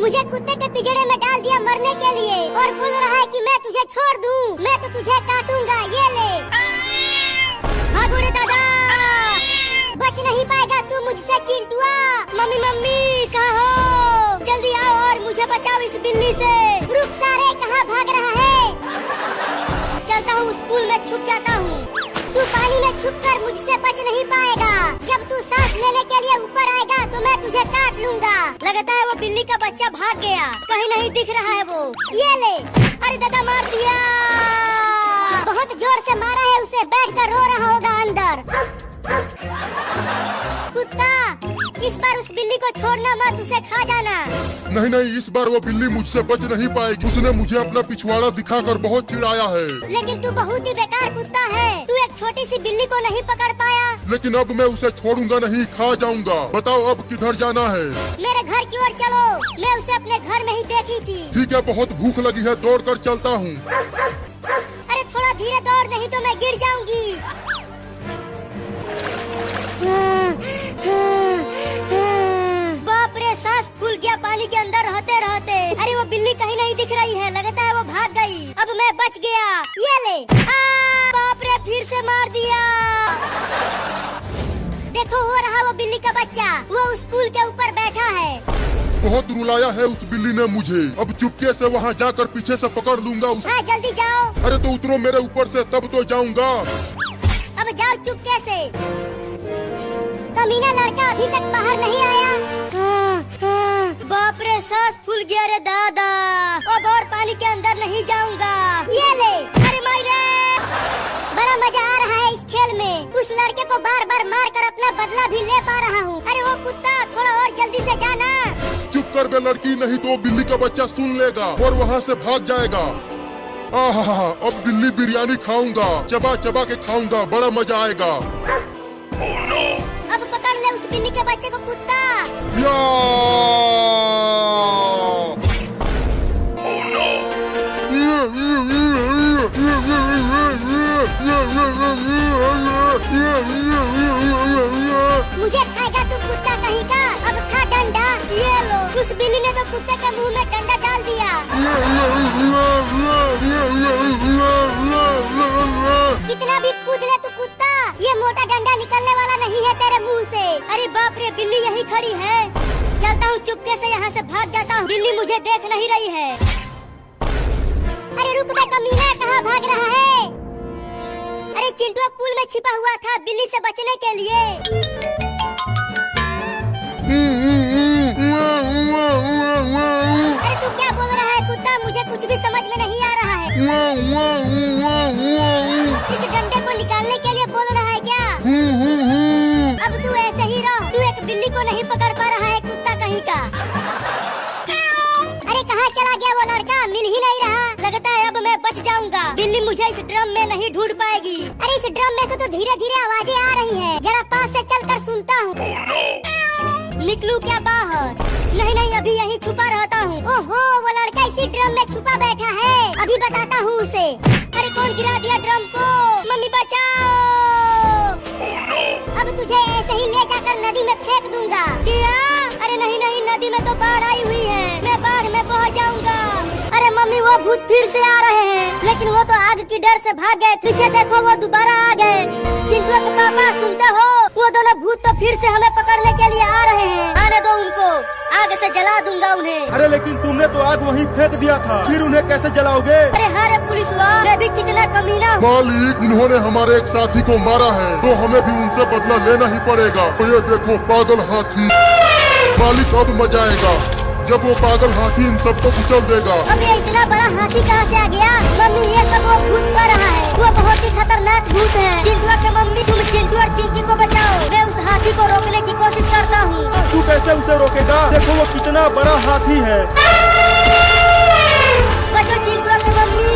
मुझे कुत्ते के पिंजरे में डाल दिया मरने के लिए और बोल रहा है कि मैं तुझे छोड़ दूं, मैं तो तुझे काटूंगा। ये ले भागो रे दादा, बच नहीं पाएगा तू मुझसे चिंटुआ। मम्मी मम्मी कहाँ हो, जल्दी आओ और मुझे बचाओ इस बिल्ली से। रुक सारे, कहाँ भाग रहा है? चलता हूँ स्कूल में छुप जाता हूँ। तू पानी में छुपकर मुझसे बच नहीं पाएगा। जब तू सांस लेने के लिए ऊपर आएगा तो मैं तुझे काट लूंगा। लगता है वो बिल्ली का बच्चा भाग गया, कहीं नहीं दिख रहा है वो। ये ले, अरे दादा मार दिया, बहुत जोर से मारा है उसे, बैठकर रो रहा होगा अंदर। कुत्ता, इस बार उस बिल्ली को छोड़ना मत, उसे खा जाना। नहीं नहीं, इस बार वो बिल्ली मुझसे बच नहीं पाएगी। उसने मुझे अपना पिछवाड़ा दिखाकर बहुत चिढ़ाया है। लेकिन तू बहुत ही बेकार कुत्ता है, तू एक छोटी सी बिल्ली को नहीं पकड़ पाया। लेकिन अब मैं उसे छोड़ूंगा नहीं, खा जाऊंगा। बताओ अब किधर जाना है? मेरे घर की ओर चलो, मैं उसे अपने घर में ही देखी थी। ठीक है, बहुत भूख लगी है, दौड़ कर चलता हूँ। अरे थोड़ा धीरे दौड़, नहीं तो मैं गिर जाऊंगी। बाप रे, सांस फूल गया पानी के अंदर रहते रहते। अरे वो बिल्ली कहीं नहीं दिख रही है, लगता है वो भाग गई। अब मैं बच गया। ये ले, बाप रे, फिर से मार दिया। देखो हो रहा वो बिल्ली का बच्चा, वो उस पुल के ऊपर बैठा है। बहुत रुलाया है उस बिल्ली ने मुझे। अब चुपके से वहाँ जाकर पीछे से पकड़ लूंगा हाँ जल्दी जाओ। अरे तो उतरो मेरे ऊपर से, तब तो जाऊंगा। अब जाओ चुपके से। कमीना लड़का अभी तक बाहर नहीं आया। बाप रे, सांस फूल गया रे दादा, अब और पानी के अंदर नहीं जाऊंगा। ये ले, अरे मायरे, बड़ा मजा आ रहा है इस खेल में। उस लड़के को बार बार मार कर अपना बदला भी ले पा रहा हूँ। अरे वो कुत्ता, थोड़ा और जल्दी से जाना। चुप कर बे लड़की, नहीं तो बिल्ली का बच्चा सुन लेगा और वहाँ से भाग जाएगा। आहा, अब बिल्ली बिरयानी खाऊंगा, चबा चबा के खाऊंगा, बड़ा मजा आएगा। अब पकड़ ले उस बिल्ली के बच्चे को कुत्ता। या! मुझे खाएगा तू कुत्ता कहीं का, अब खा डंडा। ये लो, उस बिल्ली ने तो कुत्ते के मुंह में डंडा डाल दिया। कितना भी कूद ले तू कुत्ता, ये मोटा डंडा निकलने वाला नहीं है तेरे मुंह से। अरे बाप रे, बिल्ली यही खड़ी है। चलता हूँ चुपके से यहाँ से भाग जाता हूँ, बिल्ली मुझे देख नहीं रही है। अरे रुक बे कमीना, कहाँ भाग रहा है? अरे चिंटू पुल में छिपा हुआ था बिल्ली से बचने के लिए। अरे तू क्या बोल रहा है कुत्ता, मुझे कुछ भी समझ में नहीं आ रहा है। इस डंडे को निकालने के लिए बोल रहा है क्या? अब तू ऐसे ही रह, तू एक बिल्ली को नहीं पकड़ पा रहा है कुत्ता कहीं का। अरे कहाँ चला गया वो लड़का, मिल ही नहीं रहा। लगता है अब मैं बच जाऊंगा, बिल्ली मुझे इस ड्रम में नहीं ढूंढ पाएगी। अरे इस ड्रम में से तो धीरे धीरे आवाजें आ रही है, जरा पास से चलकर सुनता हूँ। निकलूं क्या बाहर? नहीं नहीं, अभी यहीं छुपा रहता हूँ। ओहो, वो लड़का इसी ड्रम में छुपा बैठा है, अभी बताता हूँ उसे। अरे कौन गिरा दिया ड्रम को? मम्मी बचाओ। अब तुझे ऐसे ही ले जाकर नदी में फेंक दूंगा। क्या? अरे नहीं नहीं, नदी में तो बाढ़ आई हुई है, मैं बाढ़ में बह जाऊंगा। अरे मम्मी, वो भूत फिर से आ रहे हैं, लेकिन वो तो आग की डर से भाग गए। पीछे देखो, वो दोबारा आ गए। चिंटू के पापा सुनते हो, वो दोनों भूत तो फिर से हमें पकड़ने के लिए आ रहे हैं। आने दो उनको, आग से जला दूंगा उन्हें। अरे लेकिन तुमने तो आग वहीं फेंक दिया था, फिर उन्हें कैसे जलाओगे? अरे हरे पुलिस वाला, मैं भी कितना कमीना हूँ। मालिक, इन्होंने हमारे एक साथी को मारा है, तो हमें भी उनसे बदला लेना ही पड़ेगा। तो ये देखो पागल हाथी। मालिक, अब मजा आएगा जब वो पागल हाथी इन सबको कुचल देगा। अब ये इतना बड़ा हाथी कहाँ से आ गया? मम्मी, ये सब वो भूत कर रहा है, वो बहुत ही खतरनाक भूत है। चिंटू के मम्मी, तुम चिंटू और चिंकी को बचाओ, मैं उस हाथी को रोकने की कोशिश करता हूँ। तू कैसे उसे रोकेगा? देखो वो कितना बड़ा हाथी है। बचो चिंटू के मम्मी।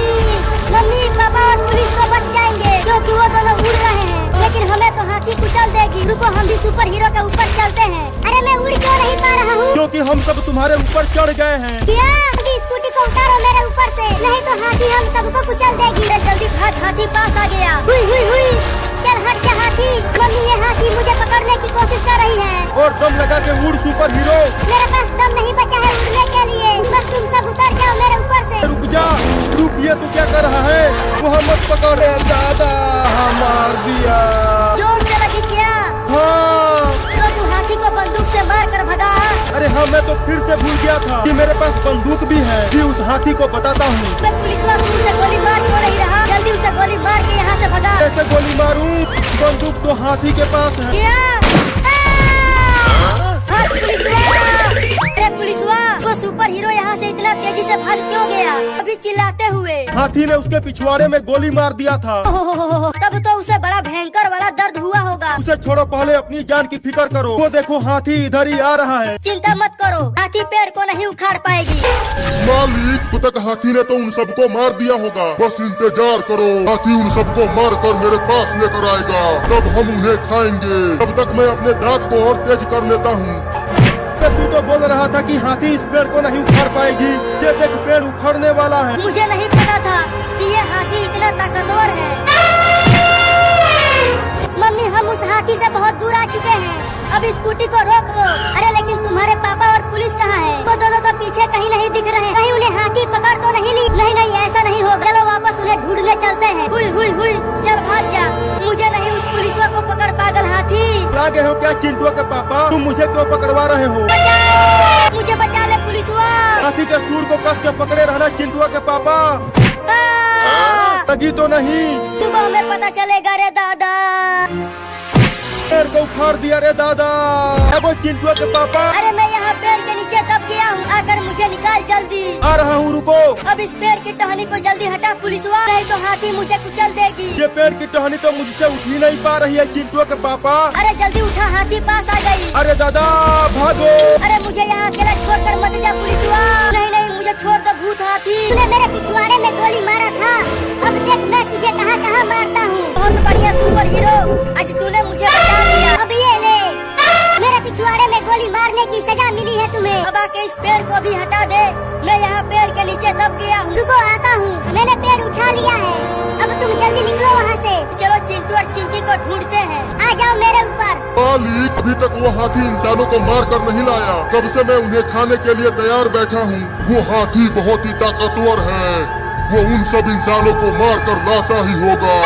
मम्मी, पापा और पुलिस तो बच जाएंगे, क्योंकि वो दोनों उड़ रहे हैं, लेकिन हमें तो हाथी कुचल देगी। रुको, हम भी सुपर हीरो के ऊपर चलते हैं। अरे मैं उड़ क्यों नहीं पा रहा हूँ? क्योंकि हम सब तुम्हारे ऊपर चढ़ गए हैं। क्या? स्कूटी को उतारो मेरे ऊपर से, नहीं तो हाथी हम सबको कुचल देगी। जल्दी भाग, हाथी पास आ गया। हुई हुई हुई, चल हट जा हाथी। मम्मी, ये हाथी मुझे पकड़ने की कोशिश कर रही है। और दम लगा के उड़ सुपर हीरो। मेरे पास दम नहीं बचा है उड़ने के लिए। कैसे भूल गया था कि मेरे पास बंदूक भी है। भी उस हाथी को बताता हूँ। पुलिस वाला उसे गोली मार क्यों नहीं रहा? जल्दी उसे गोली मार के यहाँ से भगा। कैसे गोली मारूं? बंदूक तो हाथी के पास है। क्या? अरे पुलिसवा, वो सुपर हीरो यहाँ से इतना तेजी से भाग क्यों गया? अभी चिल्लाते हुए। हाथी ने उसके पिछवाड़े में गोली मार दिया था। तब तो उसे बड़ा भयंकर वाला दर्द हुआ होगा। उसे छोड़ो, पहले अपनी जान की फिक्र करो। वो देखो हाथी इधर ही आ रहा है। चिंता मत करो, हाथी पेड़ को नहीं उखाड़ पाएगी। मालिक, अब तक हाथी ने तो उन सबको मार दिया होगा। बस इंतजार करो, हाथी उन सबको मार कर मेरे पास लेकर आएगा, तब हम उन्हें खाएंगे। तब तक मैं अपने दांत को और तेज कर लेता हूँ। तू तो बोल रहा था कि हाथी इस पेड़ को नहीं उखाड़ पाएगी। ये देख, पेड़ उखड़ने वाला है। मुझे नहीं पता था कि ये हाथी इतना ताकतवर है। मम्मी, हम उस हाथी से बहुत दूर आ चुके हैं। अब स्कूटी को रोक लो। अरे लेकिन तुम्हारे पापा और पुलिस कहाँ हैं? वो दोनों तो पीछे कहीं नहीं दिख रहे। कहीं उन्हें हाथी पकड़ तो नहीं ली? नहीं नहीं, ऐसा नहीं होगा। चलो वापस उन्हें ढूंढने चलते हैं। हुई हुई हुई, चल भाग जा। मुझे नहीं उस पुलिसवा को पकड़, पागल हाथी। लागे हो क्या चिंटुआ के पापा? तुम मुझे क्यों पकड़वा रहे हो? मुझे बचा ले पुलिसवा। हाथी के सूंड को कस के पकड़े रहना चिंटुआ के पापा। लगी तो नहीं? सुबह में पता चलेगा रे दादा। पेड़ को उखाड़ दिया रे दादा। अब चिंटुआ के पापा। अरे मैं यहाँ पेड़ के नीचे दब गया हूँ, आकर मुझे निकाल जल्दी। आ रहा हूँ, रुको। अब इस पेड़ की टहनी को जल्दी हटा पुलिसवा, नहीं तो हाथी मुझे कुचल देगी। ये पेड़ की टहनी तो मुझसे उठ ही नहीं पा रही है चिंटुआ के पापा। अरे जल्दी उठा, हाथी पास आ गई। अरे दादा भागो। अरे मुझे यहाँ अकेला छोड़कर मत जा पुलिसवा। नहीं नहीं, मुझे छोड़ दो भूत हाथी। तूने मेरे पिछवाड़े में गोली मारा था, अब देख मैं तुझे कहाँ कहाँ मारता हूँ। बहुत बढ़िया सुपर हीरो, आज तूने मुझे बचा लिया। अब ये ले, मेरे पिछवाड़े में गोली मारने की सजा मिली है तुम्हें। अब आके इस पेड़ को भी हटा दे, मैं यहाँ पेड़ के नीचे दब गया हूँ। रुको, आता हूँ। मैंने पेड़ उठा लिया है, अब तुम जल्दी निकलो वहाँ से। चलो चिंटू और चिंकी को ढूंढते हैं। आ जाओ मेरे ऊपर। मालिक, अभी तक वो हाथी इंसानों को मार कर नहीं लाया। कब से मैं उन्हें खाने के लिए तैयार बैठा हूँ। वो हाथी बहुत ही ताकतवर है, वो उन सब इंसानों को मार कर लाता ही होगा।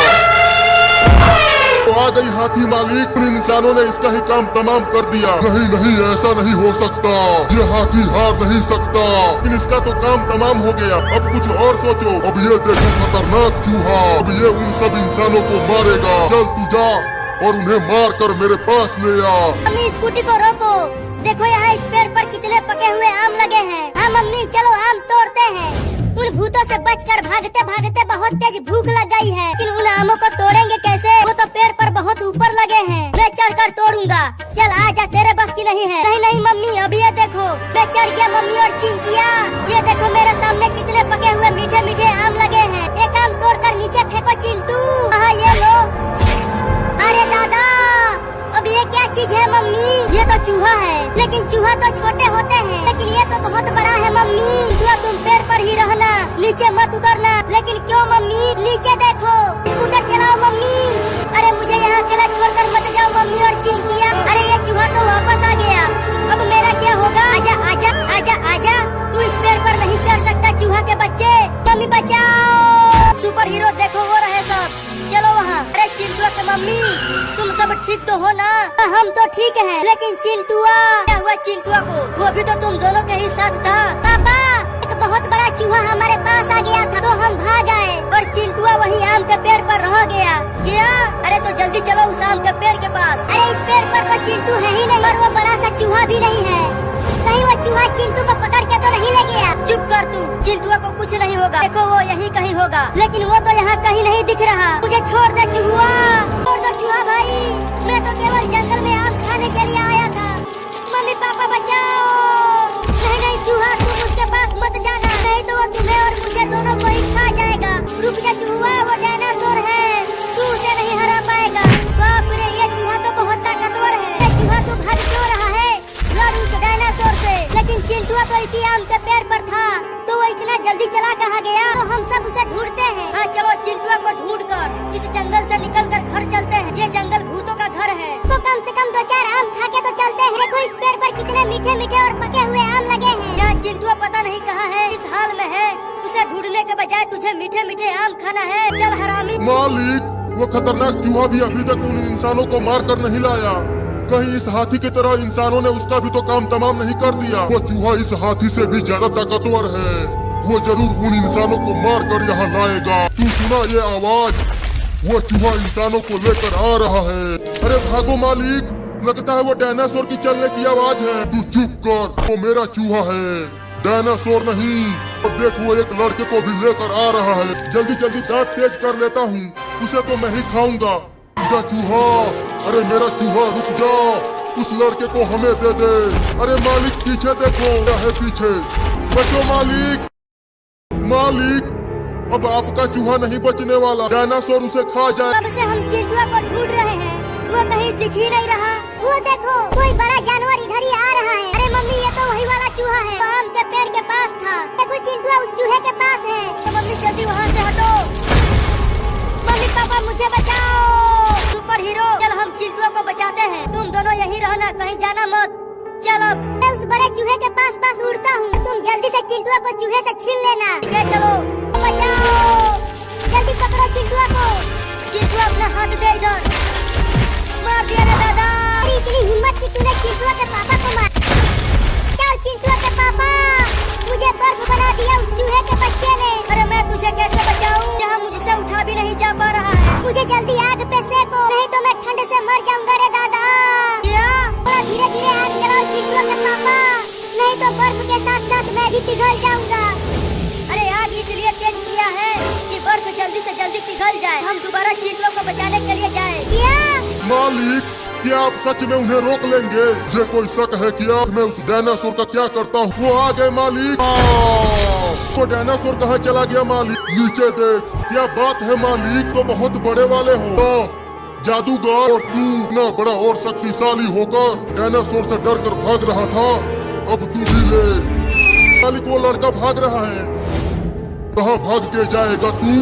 तो आ गई हाथी मालिक, उन इंसानों ने इसका ही काम तमाम कर दिया। नहीं नहीं, ऐसा नहीं हो सकता, ये हाथी हार नहीं सकता। लेकिन इसका तो काम तमाम हो गया, अब कुछ और सोचो। अब ये देखो खतरनाक चूहा, अब ये उन सब इंसानों को मारेगा। चल तू जा और उन्हें मार कर मेरे पास ले आ। मम्मी, स्कूटी को रोको। देखो यहाँ इस पेड़ पर कितने पके हुए आम लगे हैं। हाँ मम्मी, चलो आम तोड़ते हैं। उन भूतों से बचकर भागते भागते बहुत तेज भूख लग गई है, लेकिन उन आमों को तोड़ेंगे कैसे? वो तो पेड़ पर बहुत ऊपर लगे हैं। मैं चढ़कर तोड़ूंगा। चल आजा, तेरे बस की नहीं है। नहीं नहीं मम्मी, अब ये देखो मैं चढ़ गया। मम्मी और चिंकिया, ये देखो मेरे सामने कितने पके हुए मीठे मीठे आम लगे हैं। एक आम तोड़कर नीचे फेंको चिंटू। हाँ ये लो। अरे दादा, अब ये क्या चीज है मम्मी? ये तो चूहा है, लेकिन चूहा तो छोटे होते हैं, लेकिन ये तो बहुत बड़ा है मम्मी। तुम पेड़ पर ही रहना, नीचे मत उतरना। लेकिन क्यों मम्मी? नीचे देखो, स्कूटर चलाओ मम्मी। अरे मुझे यहाँ अकेला छोड़कर मत जाओ मम्मी और चिंकिया। अरे ये चूहा तो वापस आ गया, अब मेरा क्या होगा? आजा आजा आजा आजा, तू इस पेड़ पर नहीं चढ़ सकता चूहा के बच्चे। मम्मी बचाओ। सुपर हीरो देखो वो रहे सब, चलो वहाँ। अरे चिंटुआ के मम्मी, तुम सब ठीक तो हो ना? हम तो ठीक हैं, लेकिन चिंटुआ, क्या हुआ चिंटुआ को? वो भी तो तुम दोनों के ही साथ था। पापा, एक बहुत बड़ा चूहा हमारे पास आ गया था, तो हम भाग आए और चिंटुआ वही आम के पेड़ पर रह गया। क्या? अरे तो जल्दी चलो उस आम के पेड़ के पास। अरे इस पेड़ पर तो चिंटू है ही नहीं, और वो बड़ा सा चूहा भी नहीं है। कहीं वो चूहा चिंटू को पकड़ के तो नहीं ले गया? चुप कर तू, चिंटुआ को कुछ नहीं होगा। देखो वो यहीं कहीं होगा, लेकिन वो तो यहाँ कहीं नहीं दिख रहा। मुझे छोड़ दे चूहा, छोड़ दो चूहा भाई। मैं तो केवल जंगल में आम खाने के लिए आया था। मम्मी पापा बचाओ। नहीं नहीं चूहा, तुम उसके पास मत जाना, नहीं तो वो तुम्हें और मुझे दोनों को ही खा जाएगा। रुक जा चूहा, वो डायनासोर है, तू उसे नहीं हरा पाएगा। बाप रे, ये चूहा तो बहुत ताकतवर है। ये चूहा तू भाग क्यों रहा है? लड़ उस डायनासोर से। लेकिन चिंटुआ तो इसी आम के पेड़ पर था, तो वो इतना जल्दी चला कहाँ गया? तो हम सब उसे ढूंढते हैं। हाँ चलो चिंटुआ को ढूंढकर इस जंगल से निकलकर घर चलते हैं। ये जंगल भूतों का घर है, तो कम से कम 2-4 आम खा के तो चलते हैं। देखो इस पेड़ पर कितने मीठे मीठे और पके हुए आम लगे हैं। यहाँ चिंटुआ पता नहीं कहाँ है, इस हाल में है। उसे ढूंढने के बजाय तुझे मीठे मीठे आम खाना है। चल हरामी। मालिक, वो खतरनाक चूहा भी अभी तक उन इंसानों को मार कर नहीं लाया। कहीं इस हाथी की तरह इंसानों ने उसका भी तो काम तमाम नहीं कर दिया। वो चूहा इस हाथी से भी ज्यादा ताकतवर है। वो जरूर उन इंसानों को मार कर यहाँ लाएगा। तू सुना ये आवाज? वो चूहा इंसानों को लेकर आ रहा है। अरे भागो मालिक, लगता है वो डायनासोर की चलने की आवाज है। तू चुप कर, वो मेरा चूहा है, डायनासोर नहीं। और देख वो एक लड़के को भी लेकर आ रहा है। जल्दी जल्दी दांत तेज कर लेता हूँ, उसे तो मैं ही खाऊंगा। जा चूहा, अरे मेरा चूहा रुक जा, उस लड़के को हमें दे दे। अरे मालिक पीछे देखो, क्या है पीछे, बचो मालिक। मालिक अब आपका चूहा नहीं बचने वाला, डायनासोर उसे खा जाए। कब से हम चिंटुआ को ढूंढ रहे हैं, वो कहीं दिख ही नहीं रहा। वो देखो कोई बड़ा जानवर इधर ही आ रहा है। अरे मम्मी ये तो वही वाला चूहा है, तो आम के पेड़ के पास था। देखो चिंटुआ उस चूहे के पास है। तो मम्मी जल्दी वहाँ से हटो। मम्मी पापा मुझे बचाओ। सुपर हीरो चल हम चिंटुआ को बचाते हैं, तुम दोनों यहीं रहना, कहीं जाना मत। चलो मैं उस बड़े चूहे के पास उड़ता हूँ, तुम जल्दी से चिंटुआ को चूहे से छीन लेना। ठीक है चलो। बचाओ, जल्दी पकड़ो चिंटुआ को। चिंटुआ अपना हाथ दे इधर। मार दिया रे दादा। इतनी हिम्मत की तूने चिंटुआ के पापा को मार। चल चिंटुआ के पापा, मुझे बर्फ बना दिया उस चूहे के बच्चे ने। अरे मैं तुझे कैसे बचाऊं, यहाँ मुझसे उठा भी नहीं जा पा रहा है। मुझे जल्दी आग पे सेको, नहीं तो मैं ठंड से मर जाऊंगा रे दादा। क्या? थोड़ा धीरे धीरे आग जलाओ चिंटुआ के पापा, नहीं तो बर्फ के साथ साथ मैं भी पिघल जाऊंगा। अरे आग इसलिए तेज किया है कि बर्फ जल्दी से जल्दी पिघल जाए, हम दोबारा चिंटुआ को बचाने के लिए जाए। क्या? मालिक क्या आप सच में उन्हें रोक लेंगे? मुझे कोई शक है कि आप मैं उस डायनासोर का क्या करता हूँ। वो आ गए मालिक। वो डायनासोर कहाँ चला गया मालिक? नीचे देख। क्या बात है मालिक, तो बहुत बड़े वाले हो जादूगर। और तू इतना बड़ा और शक्तिशाली होकर डायनासोर से डर कर भाग रहा था, अब तू भी ले। मालिक वो लड़का भाग रहा है, कहाँ भाग के जाएगा तू?